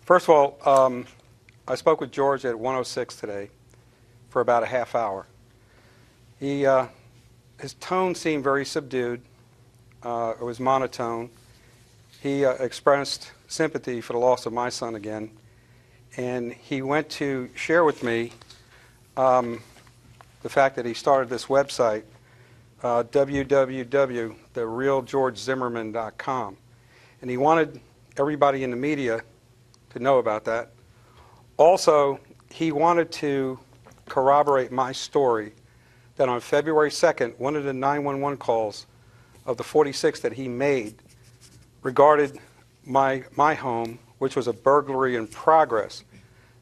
First of all, I spoke with George at 106 today for about a half hour. His tone seemed very subdued. It was monotone. He expressed sympathy for the loss of my son again, and he went to share with me the fact that he started this website, www.therealgeorgezimmerman.com, and he wanted everybody in the media to know about that. Also, he wanted to corroborate my story that on February 2nd, one of the 911 calls of the 46 that he made regarded my home, which was a burglary in progress,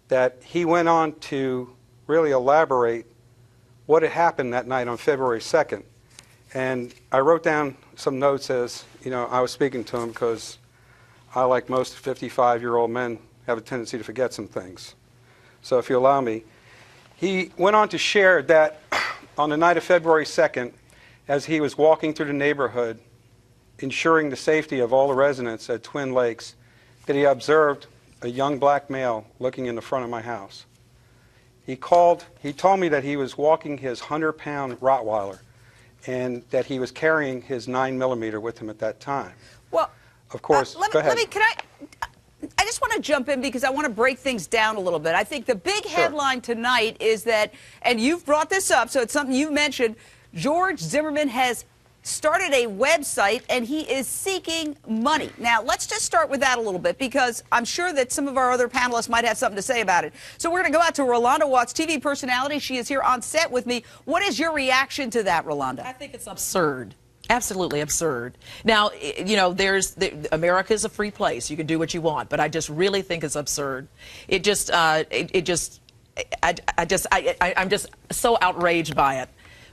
that he went on to really elaborate what had happened that night on February 2nd. And I wrote down some notes as, I was speaking to him because I, like most 55-year-old men, have a tendency to forget some things. So if you allow me, he went on to share that on the night of February 2nd, as he was walking through the neighborhood, ensuring the safety of all the residents at Twin Lakes, that he observed a young black male looking in the front of my house. He told me that he was walking his 100-pound Rottweiler and that he was carrying his 9mm with him at that time. Well, of course, go ahead. I just want to jump in because I want to break things down a little bit. I think the big headline tonight is that, and you've brought this up, so it's something you mentioned, George Zimmerman has started a website and he is seeking money. Now, let's just start with that a little bit because I'm sure that some of our other panelists might have something to say about it. So we're going to go out to Rolanda Watts, TV personality. She is here on set with me. What is your reaction to that, Rolanda? I think it's absurd. Absolutely absurd. Now, America is a free place. You can do what you want, but I just really think it's absurd. I'm just so outraged by it.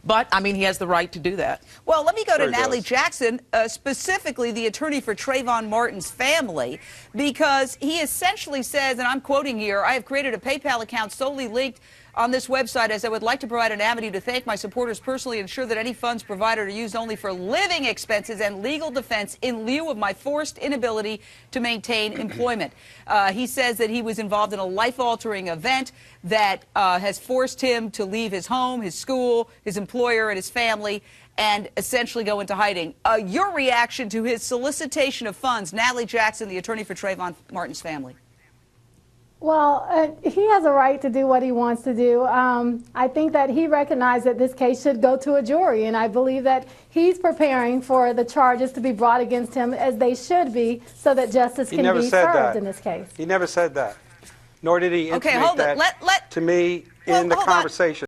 But, I mean, he has the right to do that. Well, let me go to Natalie Jackson, specifically the attorney for Trayvon Martin's family, because he essentially says, and I'm quoting here, I have created a PayPal account solely linked on this website as I would like to provide an avenue to thank my supporters personally, ensure that any funds provided are used only for living expenses and legal defense in lieu of my forced inability to maintain employment. He says that he was involved in a life-altering event that has forced him to leave his home, his school, his employer, and his family, and essentially go into hiding. Your reaction to his solicitation of funds, Natalie Jackson, the attorney for Trayvon Martin's family. Well, he has a right to do what he wants to do. I think that he recognized that this case should go to a jury, and I believe that he's preparing for the charges to be brought against him as they should be so that justice can be served in this case. He never said that, nor did he intimate hold it. that to me in the conversation.